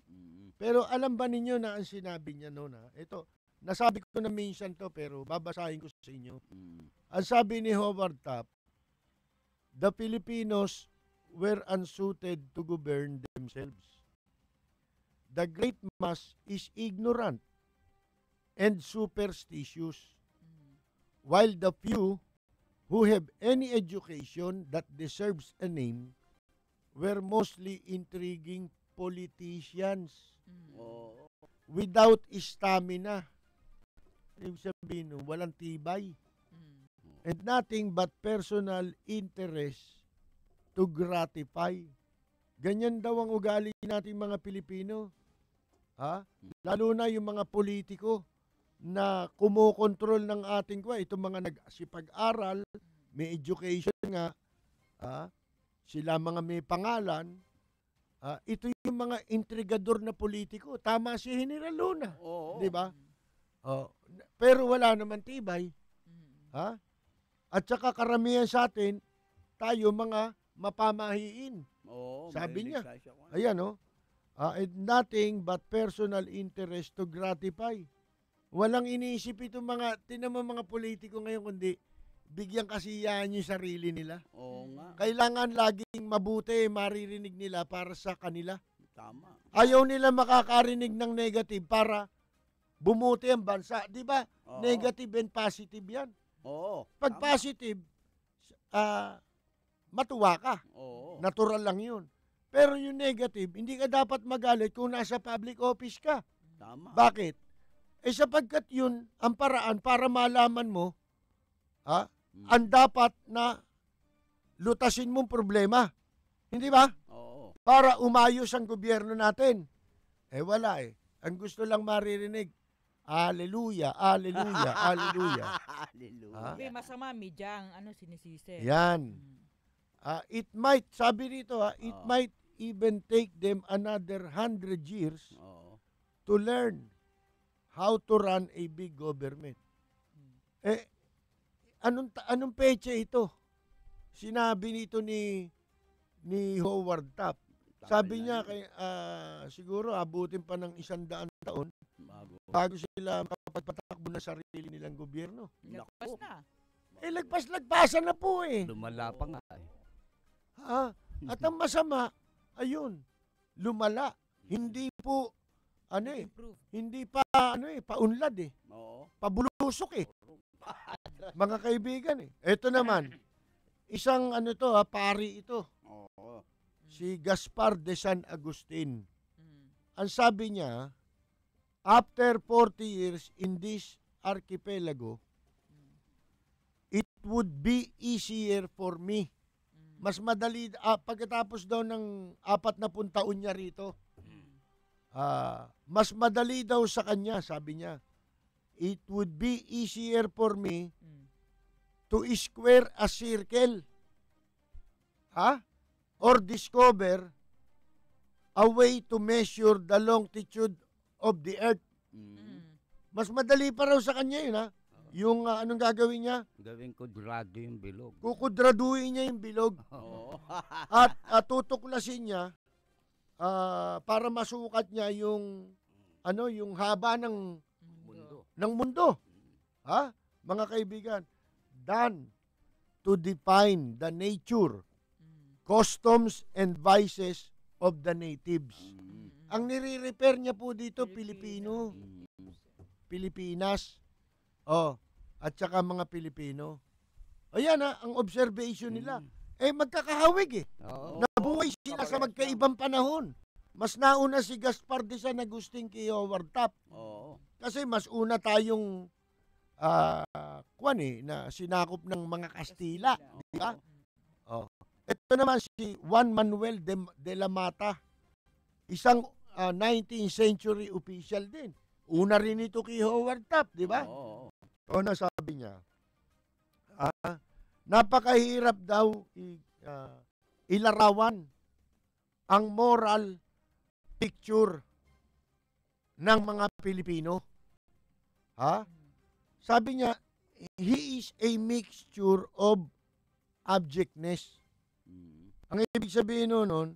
Pero alam ba ninyo na ang sinabi niya noon, ha? Ito, nasabi ko na minsan to, pero babasahin ko sa inyo. Ang sabi ni Howard Taft, the Filipinos were unsuited to govern themselves. The great mass is ignorant and superstitious, while the few who have any education that deserves a name were mostly intriguing politicians without stamina. Ibig sabihin, walang tibay. And nothing but personal interest to gratify. Ganyan daw ang ugali nating mga Pilipino. Ha? Lalo na yung mga politiko na kumokontrol ng ating itong mga nagsipag-aral, may education nga, sila mga may pangalan, ito yung mga intrigador na politiko. Tama si General Luna. Di ba? Pero wala naman tibay. Ha? At saka karamihan sa atin, tayo mga mapamahiin. Sabi niya. Ayan, nothing but personal interest to gratify. Walang iniisip itong mga politiko ngayon, kundi bigyan kasiyahan yung sarili nila. Kailangan laging mabuti, maririnig nila para sa kanila. Tama. Ayaw nila makakarinig ng negative para bumuti ang bansa. Di ba? Negative and positive yan. Pag positive, matuwa ka. Natural lang yun. Pero yung negative, hindi ka dapat magalit kung nasa public office ka. Tama. Bakit? Sapagkat yun ang paraan para malaman mo ang dapat na lutasin mong problema. Hindi ba? Para umayos ang gobyerno natin. Wala Ang gusto lang maririnig, Hallelujah, Hallelujah, Hallelujah. May masama, midyang, sinisisi. Yan. It might, sabi rito, it might even take them another 100 years to learn how to run a big government. Anong peche ito? Sinabi nito ni Howard Taft. Sabi niya, siguro abutin pa ng 100 taon bago sila makapagpatakbo na sarili nilang gobyerno. Lagpas na. Lagpas-lagpasan na po Lumala pa nga At ang masama, ayun, lumala. Hindi po, hindi pa, paunlad pabulusok Mga kaibigan Ito naman, isang pari ito. Si Gaspar de San Agustin. Ang sabi niya, after 40 years in this archipelago, it would be easier for me. Mas madali, pagkatapos daw ng 40 taon niya rito, mas madali daw sa kanya, sabi niya, it would be easier for me to square a circle. Or discover a way to measure the longitude of the earth. Mas madali pa raw sa kanya yun, Yung anong gagawin niya? Gawin kudrado yung bilog. Kukudraduhin niya yung bilog. At tutuklasin niya para masukat niya yung yung haba ng mundo. Mga kaibigan, done to define the nature, customs and vices of the natives. Ang nire-repair niya po dito, Pilipino. Pilipinas. At saka mga Pilipino. Ayan ang observation nila. Magkakahawig Nabuhay sila sa magkaibang panahon. Mas nauna si Gaspar de San Agustin kay Howard Taft. Kasi mas una tayong na sinakop ng mga Kastila. Di ba? Ito naman si Juan Manuel de la Mata. Isang 19th century official din. Una rin ito kay Howard Taft, di ba? Sabi niya, napakahirap daw ilarawan ang moral picture ng mga Pilipino. Sabi niya, he is a mixture of abjectness. Ang ibig sabihin nun,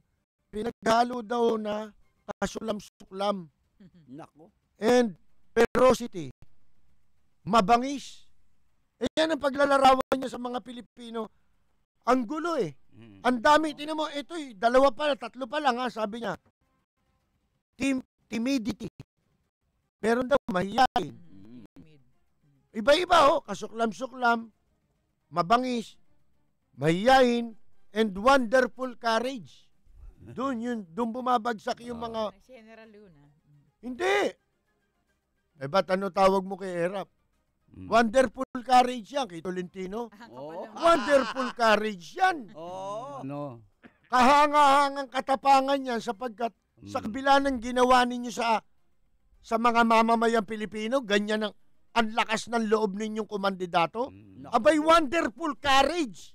pinaghalo daw na kasulam-suklam, Nako. and ferocity. Mabangis. Yan ang paglalarawan niya sa mga Pilipino. Ang gulo eh. Ang dami, tinan mo, ito dalawa pa, tatlo pa lang sabi niya. Timidity. Meron daw mahiyain. Iba-iba kasuklam-suklam, mabangis, mahiyain, and wonderful courage. Doon bumabagsak yung mga... General Luna. Hindi. Ba't ano tawag mo kay Erap? Wonderful courage yan, kay Tolentino. Wonderful courage yan. Ano? Kahanga-hangang katapangan yan sapagkat sa kabila ng ginawa ninyo sa mga mamamayang Pilipino, ganyan ang lakas ng loob ninyong kumandidato. Abay, wonderful courage.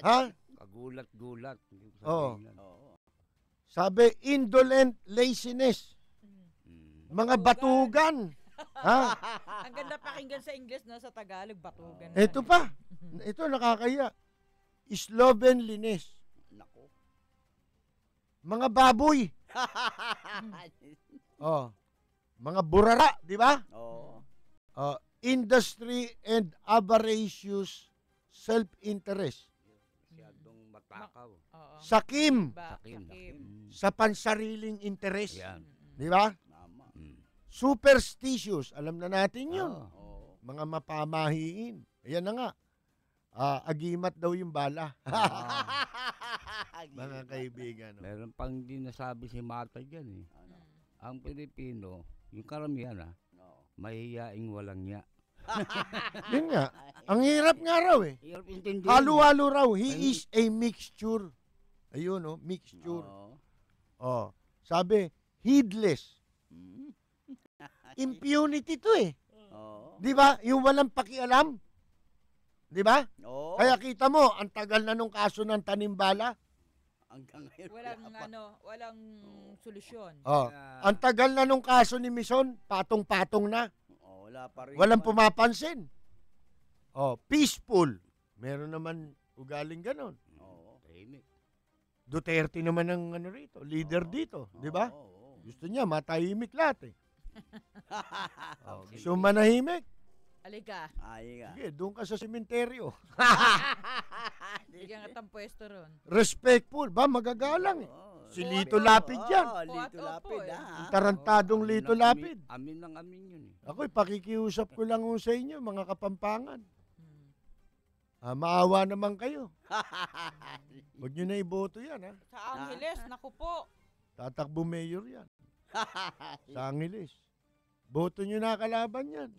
Ha? Kagulat-gulat. Sabi, indolent laziness. Mga batugan. Ha? Ang ganda pakinggan sa English, no? Sa Tagalog, batugan. Ito pa. Ito, nakakaya. Slovenliness. Nako. Mga baboy. Mga burara, di ba? Industry and avaricious self-interest. Masyadong matakaw. Sakim. Sa pansariling interest. Di ba? Superstitious. Alam na natin yun. Mga mapamahiin. Ayan na nga. Agimat daw yung bala. Mga kaibigan. Meron pang hindi nasabi si Mata dyan eh. Ang Pilipino, yung karamihan mahihiyaing walang niya. Yun nga. Ang hirap nga raw eh. Hirap intindihin. Halo-halo raw. He is a mixture. Ayun mixture. Sabi, heedless. Impunity to eh. Di ba? Yung walang pakialam. Di ba? Kaya kita mo, ang tagal na nung kaso ng tanimbala. Walang solusyon. Ang tagal na nung kaso ni Mison, patong-patong na. Wala pa rin. Walang pumapansin. Peaceful. Meron naman ugaling ganon. Duterte naman ang rito, leader dito, di ba? Gusto niya matahimik lahat eh. Gusto manahimik? Alika. Sige, doon ka sa sementeryo. Bigyan ka tang pwesto ron. Respectful. Ba, magagalang eh. Si Lito Lapid yan. Lito Lapid, Tarantadong Lito Lapid. Amin lang amin yun eh. Ako pakikiusap ko lang sa inyo, mga Kapampangan. Maawa naman kayo. Huwag nyo na iboto yan, ha? Sa Angeles, naku po. Tatakbo mayor yan. Sa Angeles. Boto nyo na kalaban yan.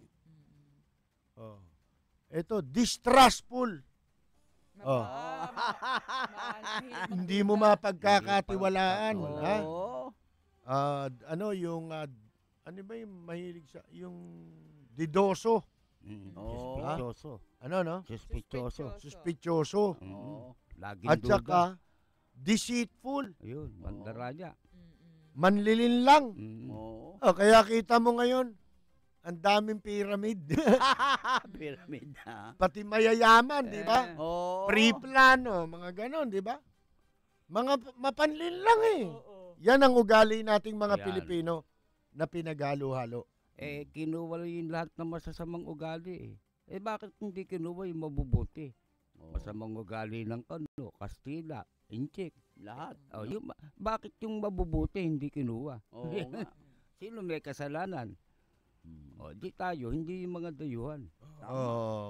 Ito, distrustful. Hindi mo mapagkakatiwalaan. Ha? Ano ba yung mahilig sa, yung didoso. Suspicioso. Suspicioso. Laging at saka, deceitful. Ayun, mandaraya. Manlilin lang. Kaya kita mo ngayon, ang daming pyramid. Pyramid, Pati mayayaman, di ba? Pre-plano, mga ganon, di ba? Mga mapanlin lang eh. Yan ang ugali nating mga Pilipino na pinagalo-halo. Kinuha yung lahat ng masasamang ugali eh. Bakit hindi kinuha yung mabubuti? Masamang ugali ng Kastila, Inchik, lahat. Bakit yung mabubuti hindi kinuha? Sino may kasalanan? Di tayo, hindi yung mga dayuhan.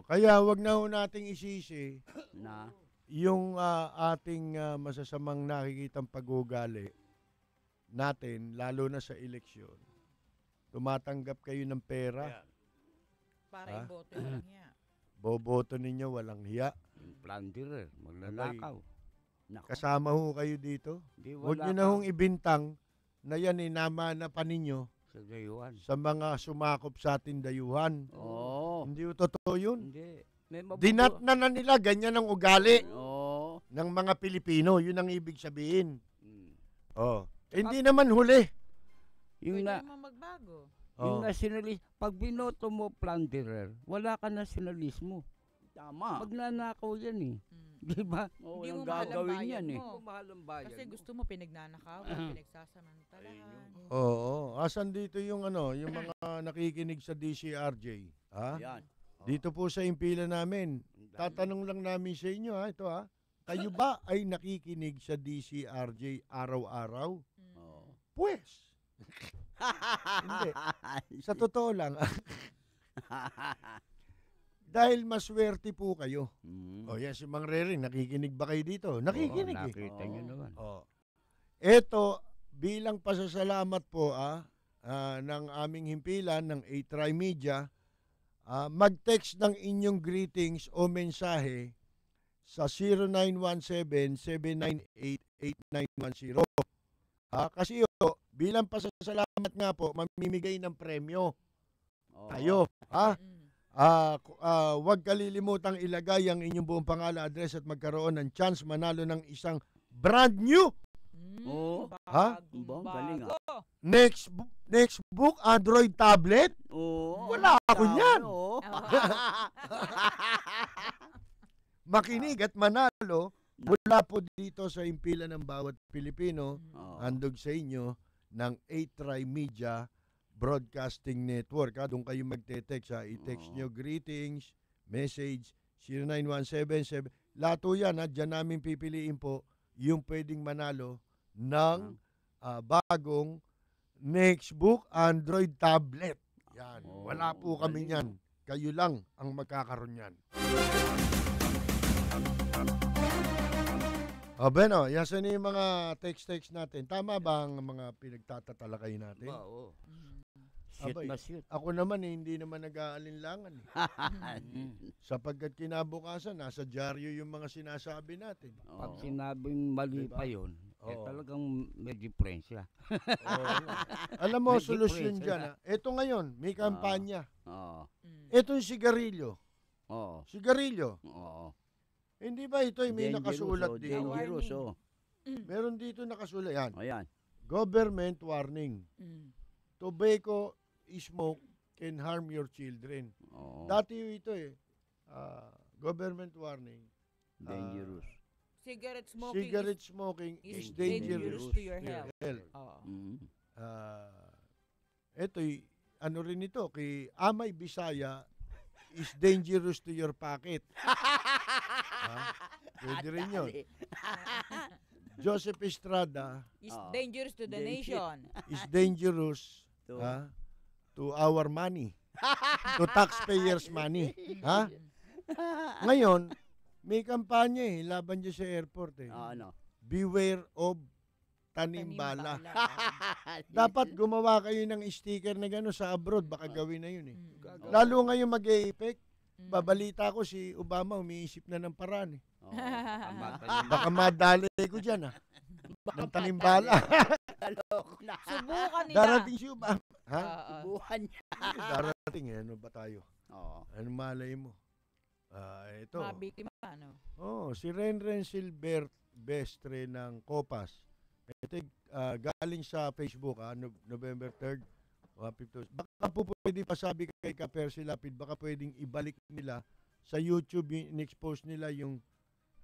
Kaya wag na ho nating isisi na yung ating masasamang nakikitang pag-ugali natin, lalo na sa eleksyon. Tumatanggap kayo ng pera. Para iboto lang hiya. Boboto ninyo walang hiya. Yung plunderer, magnanakaw. Kasama ho kayo dito. Huwag nyo na hong ibintang na yan inamana pa ninyo sa dayuhan. Sa mga sumakop sa ating dayuhan. Hindi ho totoo yun. Hindi. Dinatna na nila, ganyan ang ugali ng mga Pilipino. Yun ang ibig sabihin. Hindi naman huli. Yung Pwede naman magbago. Yung nationalist, pag binoto mo plunderer, wala ka nationalismo. Tama. Magnanakaw yan eh. Di ba? Oo, Hindi mo walang mahal ang gagawin bayan yan eh. mo. Mahal ang bayan Kasi mo. gusto mo pinagnanakawan, pinagsasamantalahan. Oo. Asan dito yung yung mga nakikinig sa DCRJ? Ha? Yan. Dito po sa impila namin. Tatanong lang namin sa inyo ito Kayo ba ay nakikinig sa DCRJ araw-araw? Pues. Hindi. Sa totoo lang. Dahil maswerte po kayo. O yan, si Mang Rering, nakikinig ba kayo dito? Nakikinig nakita nyo naman. Ito, bilang pasasalamat po ng aming himpilan ng A-Try Media, mag-text ng inyong greetings o mensahe sa 0917-798-8910. Kasi bilang pasasalamat nga po, mamimigay ng premyo. Tayo. Huwag kalilimutang ilagay ang inyong buong pangalan, address at magkaroon ng chance manalo ng isang brand new. Galing Next book Android tablet? Wala ako niyan. Makinig at manalo mula po dito sa impila ng bawat Pilipino, handog sa inyo ng A-Try Media Broadcasting Network. Doon kayo magte-text. I-text nyo greetings, message, 0917. Lahat po yan. Diyan namin pipiliin po yung pwedeng manalo ng bagong Nextbook Android tablet. Yan. Wala po kami yan. Kayo lang ang magkakaroon yan. Beno, yasan yung mga text natin. Tama ba ang mga pinagtatatalakay natin? Oo. Shoot na shoot. Ako naman hindi naman nag-aalinlangan. Sapagkat kinabukasan, nasa dyaryo yung mga sinasabi natin. Pag sinabing mali pa yun, talagang may diferensya. Alam mo, solusyon dyan. Ito ngayon, may kampanya. Ito yung sigarilyo. Sigarilyo. Hindi ba ito may nakasulat din? Dangerous, Meron dito nakasulat. Yan. Ayan. Government warning. Tobacco smoke can harm your children. Dati ito government warning. Dangerous. Cigarette smoking is dangerous to your health. Ito, ano rin ito, kay Amay Bisaya is dangerous to your pocket. Pwede rin yun. Joseph Estrada is dangerous to the nation. Is dangerous to our money. To taxpayers' money. Ngayon, may kampanya laban dyan sa airport Beware of tanimbala. Dapat gumawa kayo ng sticker na gano'n sa abroad, baka gawin na yun Lalo ngayon mag-e-effect. Babalita ko si Obama umiisip na ng paraan Baka madali ko dyan ng tanimbala. Subukan nila. Darating si Obama. Subukan niya. Darating ano ba tayo? Ano malay mo? Ito. Mabiktima, si Renren Silvestre ng Copas. Ito galing sa Facebook, November 3rd. Baka po pwede pasabi kay Percy Lapid, baka pwedeng ibalik nila sa YouTube, in-expose nila yung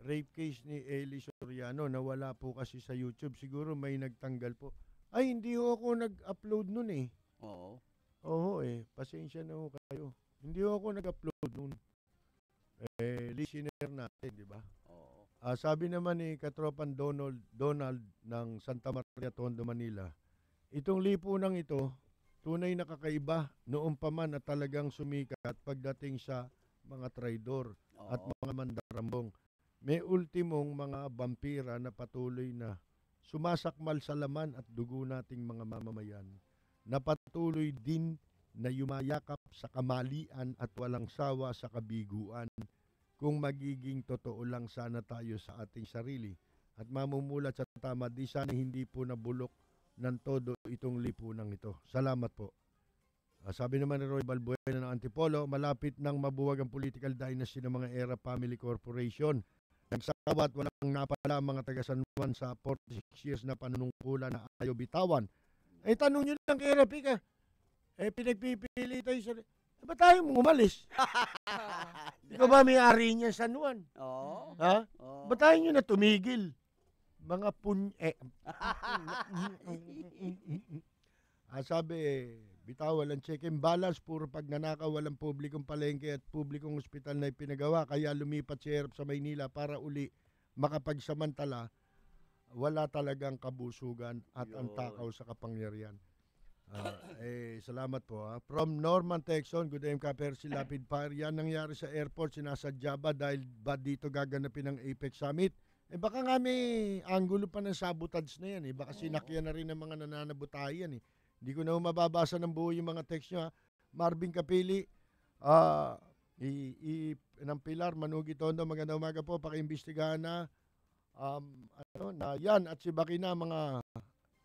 rape case ni Eli Soriano na wala po kasi sa YouTube. Siguro may nagtanggal po. Ay, hindi ako nag-upload nun Oo, pasensya na ho kayo. Hindi ako nag-upload nun. Listener natin, di ba? Sabi naman ni Katropan Donald ng Santa Maria Tondo, Manila, itong lipunang ito, tunay na kakaiba noong pa man na talagang sumikat pagdating sa mga traidor at mga mandarambong. May ultimong mga vampira na patuloy na sumasakmal sa laman at dugo nating mga mamamayan, na patuloy din na yumayakap sa kamalian at walang sawa sa kabiguan. Kung magiging totoo lang sana tayo sa ating sarili at mamumulat sa tama, di sana hindi po nabulok ng todo itong lipunang ito. Salamat po. Sabi naman ni Roy Balbuena ng Antipolo, malapit nang mabuwag ang political dynasty ng mga Era Family Corporation. Nagsawat walang napala ang mga taga San Juan sa 46 years na panunungkulan na ayaw bitawan. Tanong nyo lang kay Rapika. Pinagpipili tayo sa... Ba't tayo umalis? Ikaw ba may-ari niya San Juan? Oo. Ha? Ba't tayo nyo na tumigil? Mga sabi, bitaw, walang check and balance, puro pagnanakaw, walang publikong palengke at publikong ospital na ipinagawa. Kaya lumipat si Erap sa Maynila para uli makapagsamantala. Wala talagang kabusugan at ang takaw sa kapangyarihan. Salamat po. From Norman, Texon, good day ka Percy Lapid Fire. Yan nangyari sa airport, sinasadya ba dahil ba dito gaganapin ang APEC Summit? Baka nga may angulo pa ng sabotage na yan. Baka sinakyan na rin ng mga nananabutayan. Hindi ko na mababasa ng buo yung mga text nyo. Marvin Kapili, ng Pilar, Manugi Tondo, magandang umaga po. Pakiimbestigahan na na yan at si Bakina, mga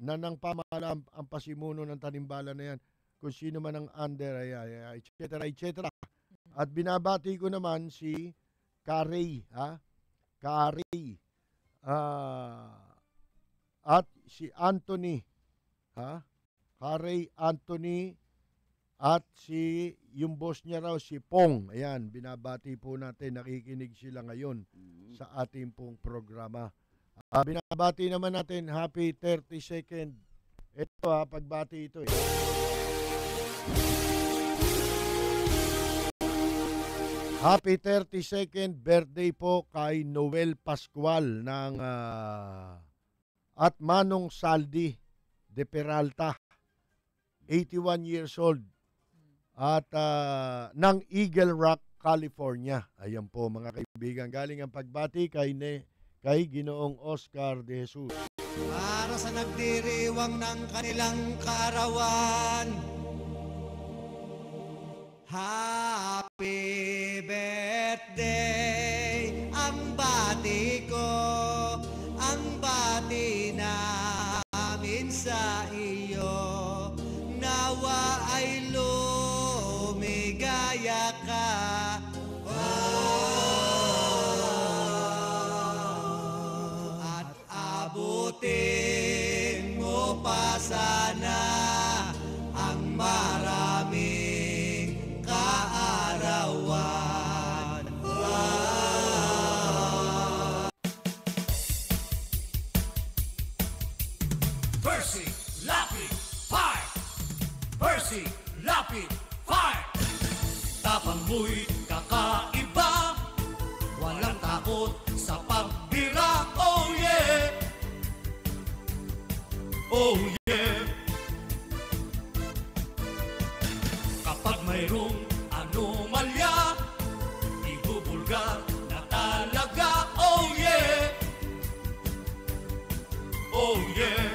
nanang pamahalaan ang pasimuno ng tanimbala na yan, kung sino man ang under, etc. At binabati ko naman si Carey, Carey, at si Anthony, Carey, Anthony, at si yung boss niya raw, si Pong. Ayan, binabati po natin, nakikinig sila ngayon sa ating pong programa. Binabati naman natin, happy 32nd. Ito pagbati ito Happy 32nd birthday po kay Noel Pascual ng at Manong Saldi de Peralta, 81 years old. At ng Eagle Rock, California. Ayan po mga kaibigan, galing ang pagbati kay Ginoong Oscar de Jesus. Para sa nagdiriwang ng kanilang kaarawan, happy birthday ang bati ko, ang bati namin sa iyo, nawa ay lumigaya ka. Abutin mo pa sana ang maraming kaarawan. Percy Lapid Fire! Percy Lapid Fire! Tapang mo'y kakaiba, walang takot sa pagbira. Oh yeah! Oh yeah! Kapag mayroong anomalya, ibubulgar na talaga. Oh yeah! Oh yeah!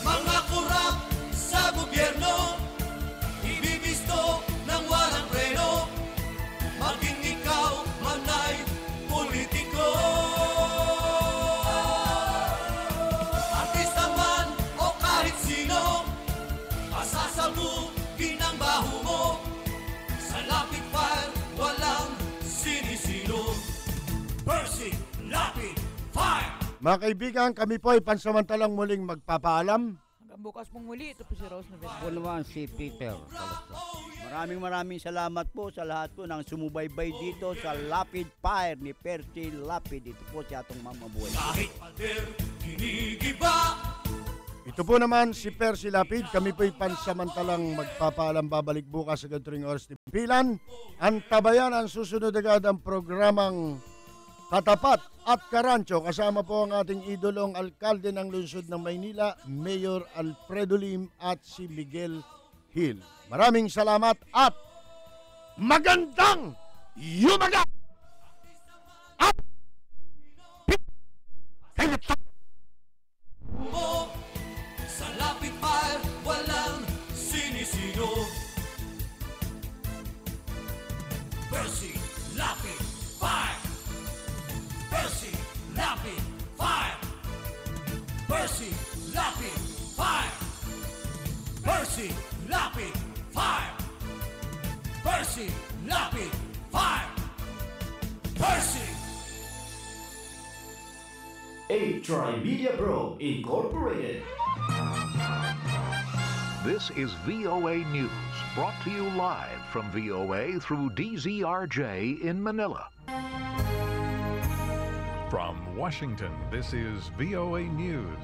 Mga kurap sa gobyerno, ibibisto ng walang preno, maging ikaw man ay politiko. Artista man o kahit sino, pasasabugin ang baho mo. Sa Lapid Fire, walang sinisino. Percy Lapid Fire! Mga kaibigan, kami po ay pansamantalang muling magpapaalam. Hanggang bukas pong muli, ito po si Rose Novella. Ako naman si Peter. Maraming salamat po sa lahat po ng sumubaybay dito sa Lapid Fire ni Percy Lapid. Ito po si atong mamabuhay. Kahit pader, ginigiba. Ito po naman si Percy Lapid. Kami po'y pansamantalang magpapaalam, babalik bukas sa ganitong oras ni Pilan. Antabayan ang susunod agad ang programang Katapat at Karancho. Kasama po ang ating idolong alkalde ng lungsod ng Maynila, Mayor Alfredo Lim at si Miguel Hill. Maraming salamat at magandang yumaga! Sa Lapid Fire, walang sinisino. Percy Lapid Fire! Percy Lapid Fire! Percy Lapid Fire! Percy Lapid Fire! Percy Lapid Fire! Percy! A Trimedia Pro Incorporated. This is VOA News, brought to you live from VOA through DZRJ in Manila. From Washington, this is VOA News.